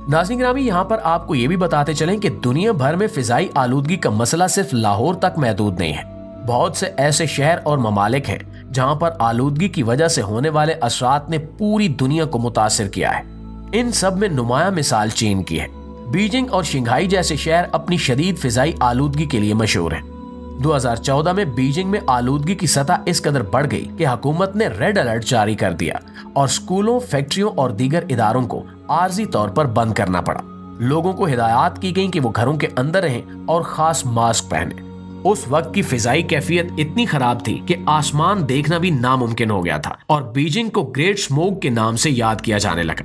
नाज़रीन ग्रामी, यहाँ पर आपको ये भी बताते चलें कि दुनिया भर में फिजाई आलूदगी का मसला सिर्फ लाहौर तक महदूद नहीं है। बहुत से ऐसे शहर और ममालिक हैं जहाँ पर आलूदगी की वजह से होने वाले असरात ने पूरी दुनिया को मुतासिर किया है। इन सब में नुमाया मिसाल चीन की है। बीजिंग और शंघाई जैसे शहर अपनी शदीद फिजाई आलूदगी के लिए मशहूर हैं। 2014 में बीजिंग में आलूदगी की सतह इस कदर बढ़ गई कि हुकूमत ने रेड अलर्ट जारी कर दिया और स्कूलों, फैक्ट्रियों और दीगर इदारों को आर्जी तौर पर बंद करना पड़ा। लोगों को हिदायत की गई कि वो घरों के अंदर रहें और खास मास्क पहने। उस वक्त की फिजाई कैफियत इतनी खराब थी कि आसमान देखना भी नामुमकिन हो गया था और बीजिंग को ग्रेट स्मोक के नाम से याद किया जाने लगा।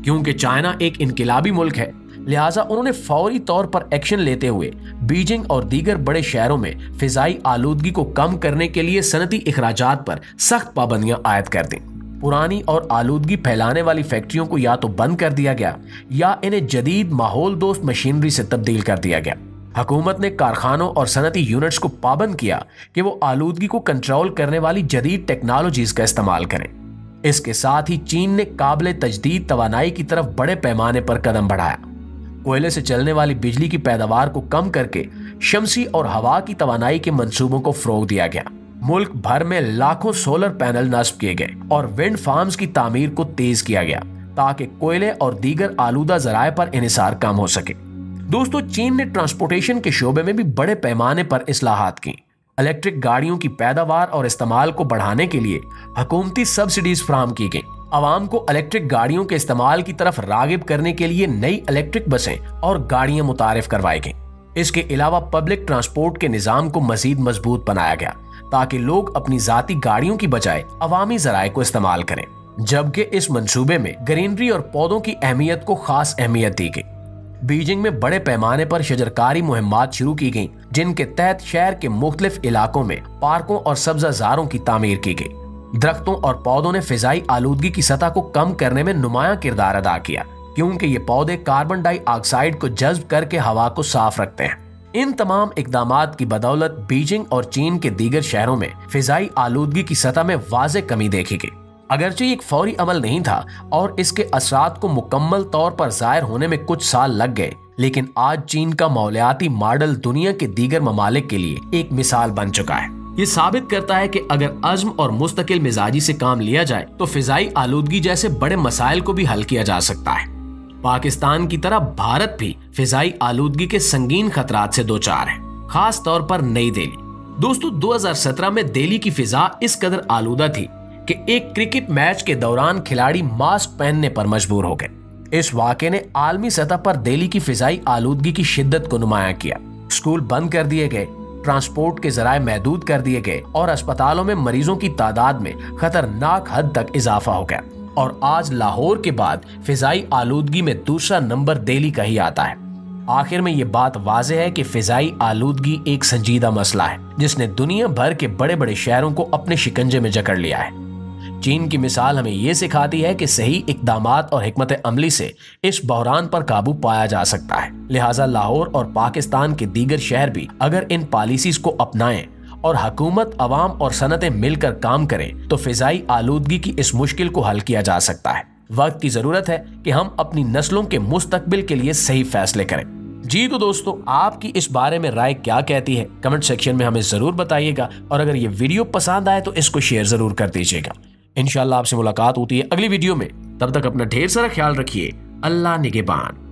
क्योंकि चाइना एक इनकिलाबी मुल्क है, लिहाजा उन्होंने फौरी तौर पर एक्शन लेते हुए बीजिंग और दीगर बड़े शहरों में फिजाई आलूदगी को कम करने के लिए सनती इखराजात पर सख्त पाबंदियां आयद कर दी। पुरानी और आलूदगी फैलाने वाली फैक्ट्रियों को या तो बंद कर दिया गया या इन्हें जदीद माहौल दोस्त मशीनरी से तब्दील कर दिया गया। हुकूमत ने कारखानों और सनती यूनिट्स को पाबंद किया कि वो आलूदगी को कंट्रोल करने वाली जदीद टेक्नोलॉजीज का इस्तेमाल करें। इसके साथ ही चीन ने काबिल तजदीद तवानाई की तरफ बड़े पैमाने पर कदम बढ़ाया। कोयले से चलने वाली बिजली की पैदावार को कम करके शमसी और हवा की तवानाई के मंसूबों को फरोग दिया गया। मुल्क भर में लाखों सोलर पैनल नस्ब किए गए और विंड फार्म्स की तामीर को तेज किया गया ताकि कोयले और दीगर आलूदा जराए पर इन्हिसार कम हो सके। दोस्तों, चीन ने ट्रांसपोर्टेशन के शोबे में भी बड़े पैमाने पर इस्लाहात की। इलेक्ट्रिक गाड़ियों की पैदावार और इस्तेमाल को बढ़ाने के लिए हुकूमती सब्सिडीज फराहम की गई। आवाम को इलेक्ट्रिक गाड़ियों के इस्तेमाल की तरफ रागिब करने के लिए नई इलेक्ट्रिक बसें और गाड़ियां मुतारिफ करवाई गई। इसके अलावा पब्लिक ट्रांसपोर्ट के निजाम को मजीद मजबूत बनाया गया ताकि लोग अपनी जाती गाड़ियों की बजाय अवामी जराए को इस्तेमाल करें। जबकि इस मंसूबे में ग्रीनरी और पौधों की अहमियत को खास अहमियत दी गई। बीजिंग में बड़े पैमाने पर शजरकारी मुहिम्मात शुरू की गई, जिनके तहत शहर के मुख्तलिफ इलाकों में पार्कों और सब्जाजारों की तामीर की गई। दरख्तों और पौधों ने फिजाई आलूदगी की सतह को कम करने में नुमाया किरदार अदा किया, क्योंकि ये पौधे कार्बन डाइऑक्साइड को जज्ब करके हवा को साफ रखते हैं। इन तमाम इकदामात की बदौलत बीजिंग और चीन के दीगर शहरों में फिजाई आलूदगी की सतह में वाज़ेह कमी देखी गई। अगरचे एक फौरी अमल नहीं था और इसके असरात को मुकम्मल तौर पर जाहिर होने में कुछ साल लग गए, लेकिन आज चीन का मौलियाती मॉडल दुनिया के दीगर ममालिक के लिए एक मिसाल बन चुका है। ये साबित करता है कि अगर अज़्म और मुस्तकिल मिजाजी से काम लिया जाए तो फिजाई आलूदगी जैसे बड़े मसाइल को भी हल किया जा सकता है। पाकिस्तान की तरह भारत भी फिजाई आलूदगी के संगीन खतरात से दोचार है, खास तौर पर नई दिल्ली। दोस्तों, 2017 में दिल्ली की फिजा इस कदर आलूदा थी कि एक क्रिकेट मैच के दौरान खिलाड़ी मास्क पहनने पर मजबूर हो गए। इस वाक़े ने आलमी सतह पर दिल्ली की फिजाई आलूदगी की शिद्दत को नुमाया किया। स्कूल बंद कर दिए गए, ट्रांसपोर्ट के जराए महदूद कर दिए गए और अस्पतालों में मरीजों की तादाद में खतरनाक हद तक इजाफा हो गया। और आज लाहौर के बाद फिजाई आलूदगी में दूसरा नंबर दिल्ली का ही आता है। आखिर में ये बात वाज़ेह है कि फिजाई आलूदगी एक संजीदा मसला है जिसने दुनिया भर के बड़े बड़े शहरों को अपने शिकंजे में जकड़ लिया है। चीन की मिसाल हमें ये सिखाती है कि सही इक़दामात और हिकमत अमली से इस बहरान पर काबू पाया जा सकता है। लिहाजा लाहौर और पाकिस्तान के दीगर शहर भी अगर इन पॉलिसीज को अपनाएं और हुकूमत, अवाम और सनतें मिलकर काम करें तो फिजाई आलूदगी की इस मुश्किल को हल किया जा सकता है। वक्त की जरूरत है कि हम अपनी नस्लों के मुस्तकबिल के लिए सही फैसले करें। जी तो दोस्तों, आपकी इस बारे में राय क्या कहती है, कमेंट सेक्शन में हमें जरूर बताइएगा। और अगर ये वीडियो पसंद आए तो इसको शेयर जरूर कर दीजिएगा। इंशाल्लाह आपसे मुलाकात होती है अगली वीडियो में। तब तक अपना ढेर सारा ख्याल रखिए। अल्लाह निगहबान।